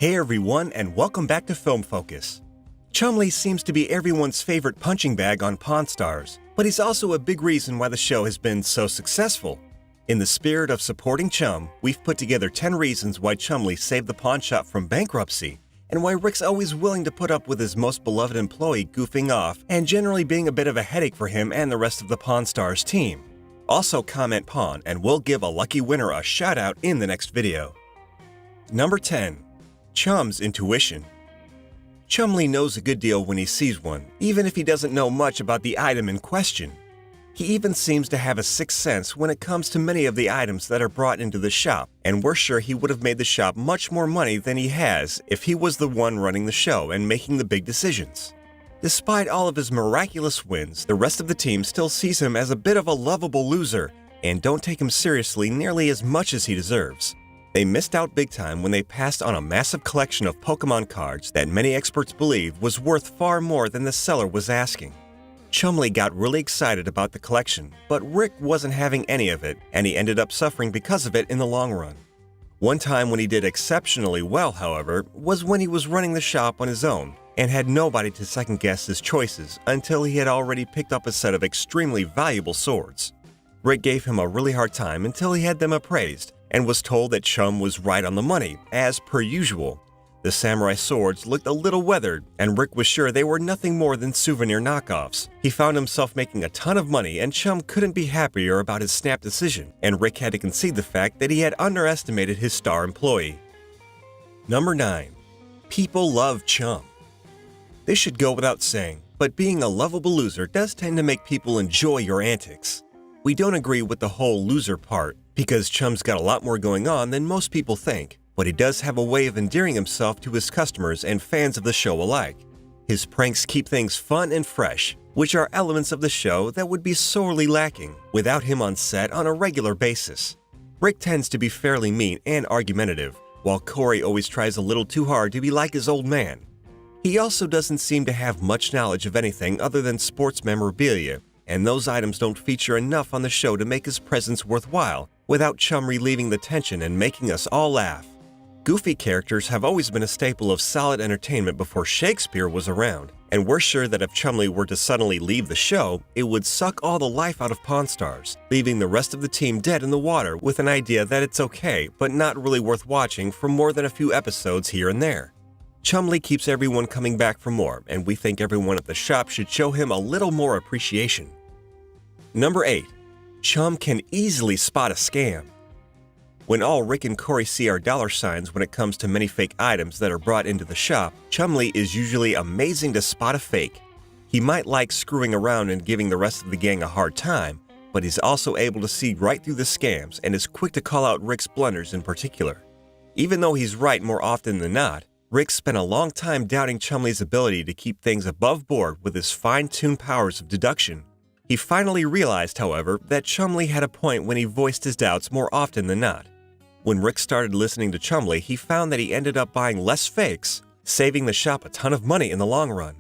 Hey everyone, and welcome back to Film Focus. Chumlee seems to be everyone's favorite punching bag on Pawn Stars, but he's also a big reason why the show has been so successful. In the spirit of supporting Chum, we've put together 10 reasons why Chumlee saved the pawn shop from bankruptcy, and why Rick's always willing to put up with his most beloved employee goofing off and generally being a bit of a headache for him and the rest of the Pawn Stars team. Also comment Pawn, and we'll give a lucky winner a shout out in the next video. Number 10. Chum's intuition. Chumlee knows a good deal when he sees one, even if he doesn't know much about the item in question. He even seems to have a sixth sense when it comes to many of the items that are brought into the shop, and we're sure he would have made the shop much more money than he has if he was the one running the show and making the big decisions. Despite all of his miraculous wins, the rest of the team still sees him as a bit of a lovable loser and don't take him seriously nearly as much as he deserves. They missed out big time when they passed on a massive collection of Pokemon cards that many experts believe was worth far more than the seller was asking. Chumlee got really excited about the collection, but Rick wasn't having any of it, and he ended up suffering because of it in the long run. One time when he did exceptionally well, however, was when he was running the shop on his own and had nobody to second-guess his choices until he had already picked up a set of extremely valuable swords. Rick gave him a really hard time until he had them appraised and was told that Chum was right on the money, as per usual. The samurai swords looked a little weathered, and Rick was sure they were nothing more than souvenir knockoffs. He found himself making a ton of money, and Chum couldn't be happier about his snap decision, and Rick had to concede the fact that he had underestimated his star employee. Number 9. People love Chum. This should go without saying, but being a lovable loser does tend to make people enjoy your antics. We don't agree with the whole loser part, because Chum's got a lot more going on than most people think, but he does have a way of endearing himself to his customers and fans of the show alike. His pranks keep things fun and fresh, which are elements of the show that would be sorely lacking without him on set on a regular basis. Rick tends to be fairly mean and argumentative, while Corey always tries a little too hard to be like his old man. He also doesn't seem to have much knowledge of anything other than sports memorabilia, and those items don't feature enough on the show to make his presence worthwhile without Chum relieving the tension and making us all laugh. Goofy characters have always been a staple of solid entertainment before Shakespeare was around, and we're sure that if Chumlee were to suddenly leave the show, it would suck all the life out of Pawn Stars, leaving the rest of the team dead in the water with an idea that it's okay, but not really worth watching for more than a few episodes here and there. Chumlee keeps everyone coming back for more, and we think everyone at the shop should show him a little more appreciation. Number 8. Chum can easily spot a scam. When all Rick and Corey see are dollar signs when it comes to many fake items that are brought into the shop, Chumlee is usually amazing to spot a fake. He might like screwing around and giving the rest of the gang a hard time, but he's also able to see right through the scams and is quick to call out Rick's blunders in particular. Even though he's right more often than not, Rick spent a long time doubting Chumlee's ability to keep things above board with his fine-tuned powers of deduction. He finally realized, however, that Chumlee had a point when he voiced his doubts more often than not. When Rick started listening to Chumlee, he found that he ended up buying less fakes, saving the shop a ton of money in the long run.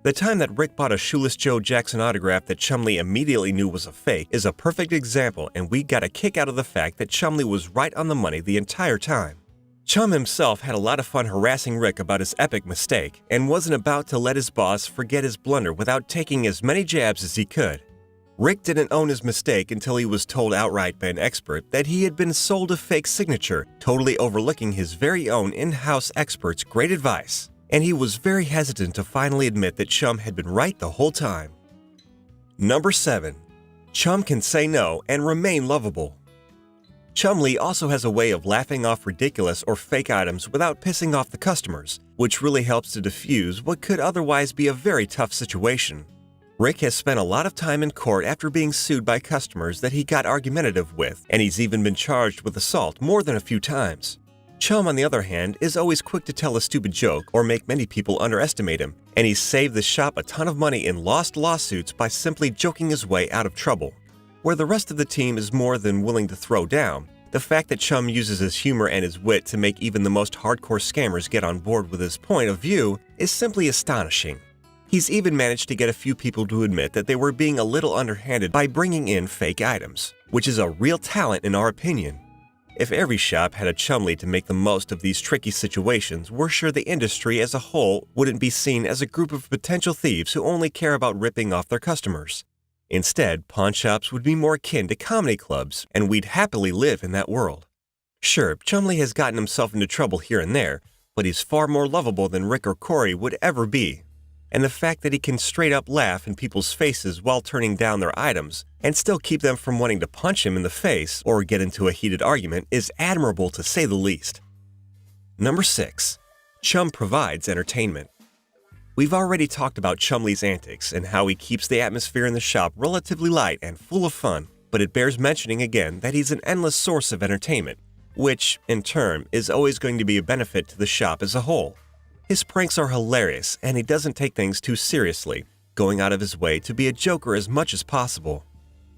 The time that Rick bought a Shoeless Joe Jackson autograph that Chumlee immediately knew was a fake is a perfect example, and we got a kick out of the fact that Chumlee was right on the money the entire time. Chum himself had a lot of fun harassing Rick about his epic mistake and wasn't about to let his boss forget his blunder without taking as many jabs as he could. Rick didn't own his mistake until he was told outright by an expert that he had been sold a fake signature, totally overlooking his very own in-house expert's great advice, and he was very hesitant to finally admit that Chum had been right the whole time. Number 7. Chum can say no and remain lovable. Chumlee also has a way of laughing off ridiculous or fake items without pissing off the customers, which really helps to diffuse what could otherwise be a very tough situation. Rick has spent a lot of time in court after being sued by customers that he got argumentative with, and he's even been charged with assault more than a few times. Chum, on the other hand, is always quick to tell a stupid joke or make many people underestimate him, and he's saved the shop a ton of money in lost lawsuits by simply joking his way out of trouble. Where the rest of the team is more than willing to throw down, the fact that Chum uses his humor and his wit to make even the most hardcore scammers get on board with his point of view is simply astonishing. He's even managed to get a few people to admit that they were being a little underhanded by bringing in fake items, which is a real talent in our opinion. If every shop had a chumlee to make the most of these tricky situations, we're sure the industry as a whole wouldn't be seen as a group of potential thieves who only care about ripping off their customers. Instead, pawn shops would be more akin to comedy clubs, and we'd happily live in that world. Sure, Chumlee has gotten himself into trouble here and there, but he's far more lovable than Rick or Corey would ever be. And the fact that he can straight up laugh in people's faces while turning down their items and still keep them from wanting to punch him in the face or get into a heated argument is admirable to say the least. Number 6. Chum provides entertainment. We've already talked about Chumlee's antics and how he keeps the atmosphere in the shop relatively light and full of fun, but it bears mentioning again that he's an endless source of entertainment, which, in turn, is always going to be a benefit to the shop as a whole. His pranks are hilarious, and he doesn't take things too seriously, going out of his way to be a joker as much as possible.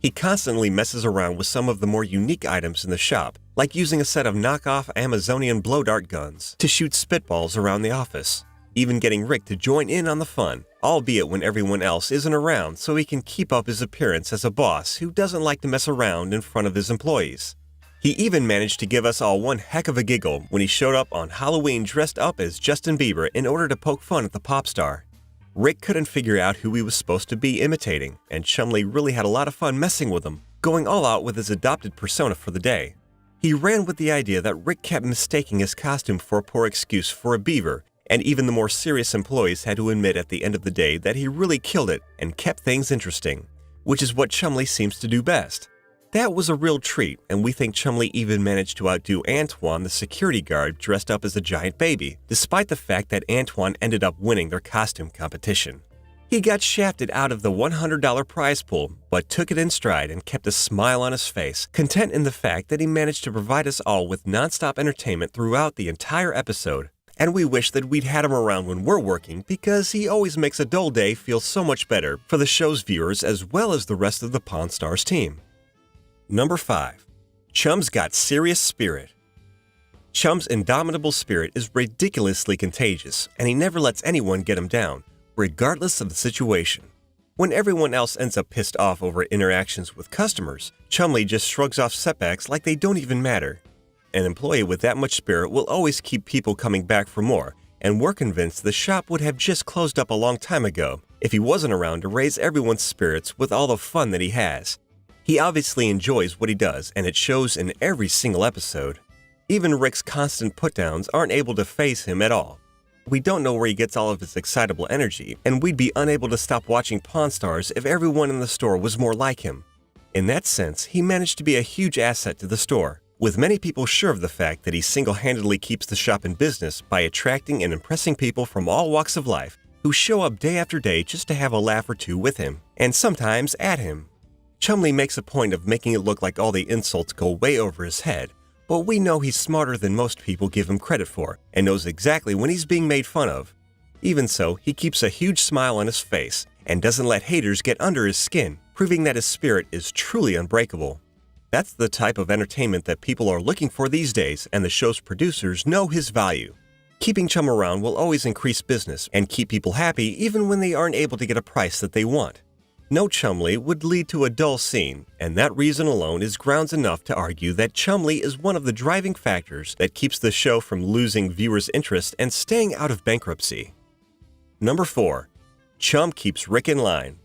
He constantly messes around with some of the more unique items in the shop, like using a set of knockoff Amazonian blow dart guns to shoot spitballs around the office, even getting Rick to join in on the fun, albeit when everyone else isn't around so he can keep up his appearance as a boss who doesn't like to mess around in front of his employees. He even managed to give us all one heck of a giggle when he showed up on Halloween dressed up as Justin Bieber in order to poke fun at the pop star. Rick couldn't figure out who he was supposed to be imitating, and Chumlee really had a lot of fun messing with him, going all out with his adopted persona for the day. He ran with the idea that Rick kept mistaking his costume for a poor excuse for a beaver, and even the more serious employees had to admit at the end of the day that he really killed it and kept things interesting, which is what Chumlee seems to do best. That was a real treat, and we think Chumlee even managed to outdo Antoine, the security guard, dressed up as a giant baby, despite the fact that Antoine ended up winning their costume competition. He got shafted out of the $100 prize pool, but took it in stride and kept a smile on his face, content in the fact that he managed to provide us all with nonstop entertainment throughout the entire episode. And we wish that we'd had him around when we're working because he always makes a dull day feel so much better for the show's viewers as well as the rest of the Pawn Stars team. Number 5. Chum's got serious spirit. Chum's indomitable spirit is ridiculously contagious, and he never lets anyone get him down, regardless of the situation. When everyone else ends up pissed off over interactions with customers, Chumlee just shrugs off setbacks like they don't even matter. An employee with that much spirit will always keep people coming back for more, and we're convinced the shop would have just closed up a long time ago if he wasn't around to raise everyone's spirits with all the fun that he has. He obviously enjoys what he does, and it shows in every single episode. Even Rick's constant put-downs aren't able to faze him at all. We don't know where he gets all of his excitable energy, and we'd be unable to stop watching Pawn Stars if everyone in the store was more like him. In that sense, he managed to be a huge asset to the store, with many people sure of the fact that he single-handedly keeps the shop in business by attracting and impressing people from all walks of life who show up day after day just to have a laugh or two with him, and sometimes at him. Chumlee makes a point of making it look like all the insults go way over his head, but we know he's smarter than most people give him credit for and knows exactly when he's being made fun of. Even so, he keeps a huge smile on his face and doesn't let haters get under his skin, proving that his spirit is truly unbreakable. That's the type of entertainment that people are looking for these days, and the show's producers know his value. Keeping Chum around will always increase business and keep people happy even when they aren't able to get a price that they want. No Chumlee would lead to a dull scene, and that reason alone is grounds enough to argue that Chumlee is one of the driving factors that keeps the show from losing viewers' interest and staying out of bankruptcy. Number 4. Chum keeps Rick in line.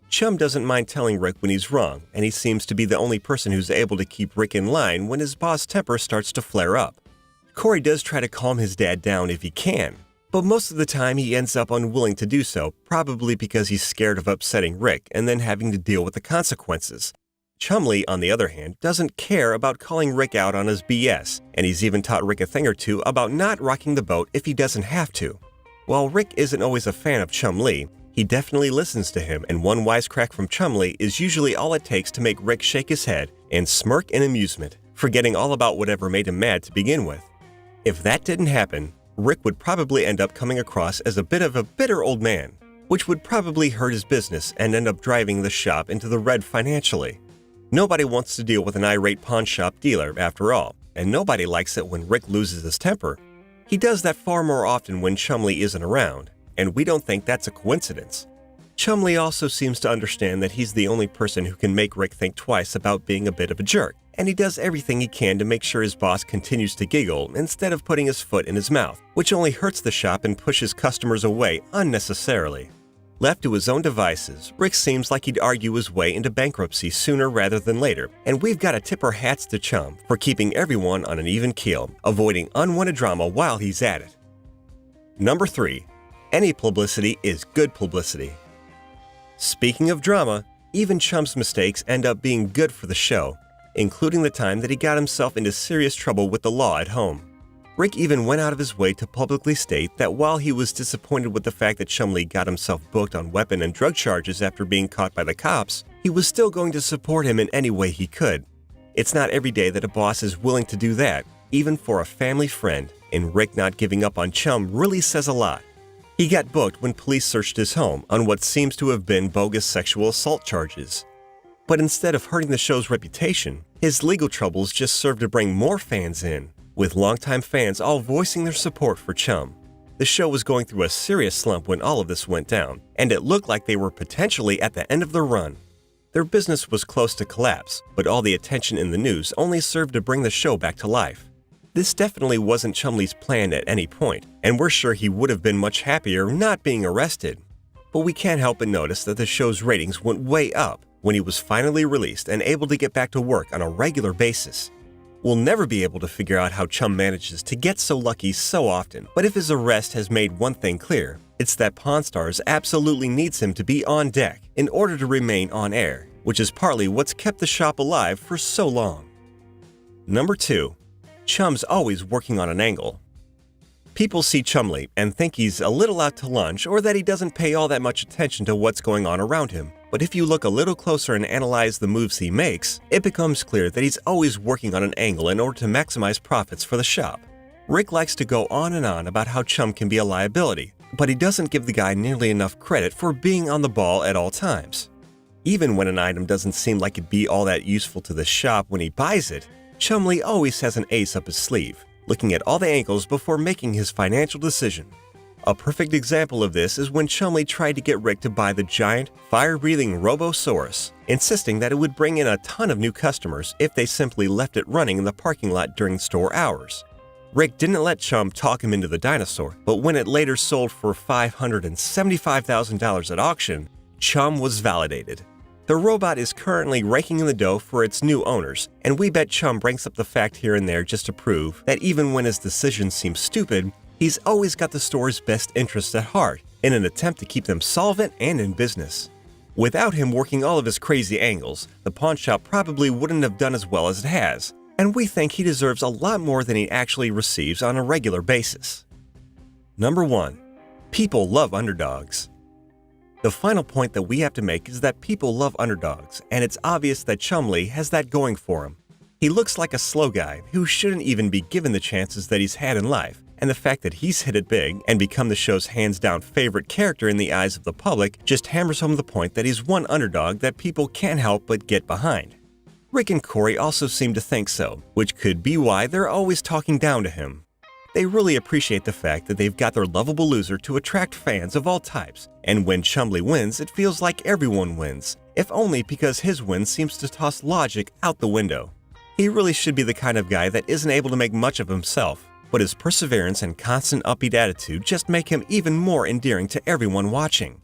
Chum doesn't mind telling Rick when he's wrong, and he seems to be the only person who's able to keep Rick in line when his boss' temper starts to flare up. Corey does try to calm his dad down if he can, but most of the time he ends up unwilling to do so, probably because he's scared of upsetting Rick and then having to deal with the consequences. Chumlee, on the other hand, doesn't care about calling Rick out on his BS, and he's even taught Rick a thing or two about not rocking the boat if he doesn't have to. While Rick isn't always a fan of Chumlee, he definitely listens to him, and one wisecrack from Chumlee is usually all it takes to make Rick shake his head and smirk in amusement, forgetting all about whatever made him mad to begin with. If that didn't happen, Rick would probably end up coming across as a bit of a bitter old man, which would probably hurt his business and end up driving the shop into the red financially. Nobody wants to deal with an irate pawn shop dealer, after all, and nobody likes it when Rick loses his temper. He does that far more often when Chumlee isn't around, and we don't think that's a coincidence. Chumlee also seems to understand that he's the only person who can make Rick think twice about being a bit of a jerk, and he does everything he can to make sure his boss continues to giggle instead of putting his foot in his mouth, which only hurts the shop and pushes customers away unnecessarily. Left to his own devices, Rick seems like he'd argue his way into bankruptcy sooner rather than later, and we've got to tip our hats to Chum for keeping everyone on an even keel, avoiding unwanted drama while he's at it. Number 3. Any publicity is good publicity. Speaking of drama, even Chum's mistakes end up being good for the show, including the time that he got himself into serious trouble with the law at home. Rick even went out of his way to publicly state that while he was disappointed with the fact that Chumlee got himself booked on weapon and drug charges after being caught by the cops, he was still going to support him in any way he could. It's not every day that a boss is willing to do that, even for a family friend, and Rick not giving up on Chum really says a lot. He got booked when police searched his home on what seems to have been bogus sexual assault charges. But instead of hurting the show's reputation, his legal troubles just served to bring more fans in, with longtime fans all voicing their support for Chum. The show was going through a serious slump when all of this went down, and it looked like they were potentially at the end of their run. Their business was close to collapse, but all the attention in the news only served to bring the show back to life. This definitely wasn't Chumlee's plan at any point, and we're sure he would have been much happier not being arrested. But we can't help but notice that the show's ratings went way up when he was finally released and able to get back to work on a regular basis. We'll never be able to figure out how Chum manages to get so lucky so often, but if his arrest has made one thing clear, it's that Pawn Stars absolutely needs him to be on deck in order to remain on air, which is partly what's kept the shop alive for so long. Number 2. Chum's always working on an angle. People see Chumlee and think he's a little out to lunch or that he doesn't pay all that much attention to what's going on around him. But if you look a little closer and analyze the moves he makes, it becomes clear that he's always working on an angle in order to maximize profits for the shop. Rick likes to go on and on about how Chum can be a liability, but he doesn't give the guy nearly enough credit for being on the ball at all times. Even when an item doesn't seem like it'd be all that useful to the shop when he buys it, Chumlee always has an ace up his sleeve, looking at all the angles before making his financial decision. A perfect example of this is when Chumlee tried to get Rick to buy the giant, fire-breathing Robosaurus, insisting that it would bring in a ton of new customers if they simply left it running in the parking lot during store hours. Rick didn't let Chum talk him into the dinosaur, but when it later sold for $575,000 at auction, Chum was validated. The robot is currently raking in the dough for its new owners, and we bet Chum brings up the fact here and there just to prove that even when his decisions seem stupid, he's always got the store's best interests at heart in an attempt to keep them solvent and in business. Without him working all of his crazy angles, the pawn shop probably wouldn't have done as well as it has, and we think he deserves a lot more than he actually receives on a regular basis. Number 1. People love underdogs. The final point that we have to make is that people love underdogs, and it's obvious that Chumlee has that going for him. He looks like a slow guy who shouldn't even be given the chances that he's had in life, and the fact that he's hit it big and become the show's hands-down favorite character in the eyes of the public just hammers home the point that he's one underdog that people can't help but get behind. Rick and Corey also seem to think so, which could be why they're always talking down to him. They really appreciate the fact that they've got their lovable loser to attract fans of all types, and when Chumlee wins, it feels like everyone wins, if only because his win seems to toss logic out the window. He really should be the kind of guy that isn't able to make much of himself, but his perseverance and constant upbeat attitude just make him even more endearing to everyone watching.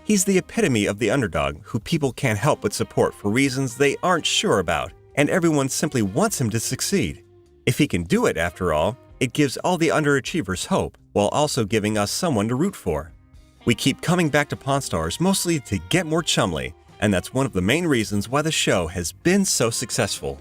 He's the epitome of the underdog who people can't help but support for reasons they aren't sure about, and everyone simply wants him to succeed. If he can do it, after all, it gives all the underachievers hope, while also giving us someone to root for. We keep coming back to Pawn Stars mostly to get more Chumlee, and that's one of the main reasons why the show has been so successful.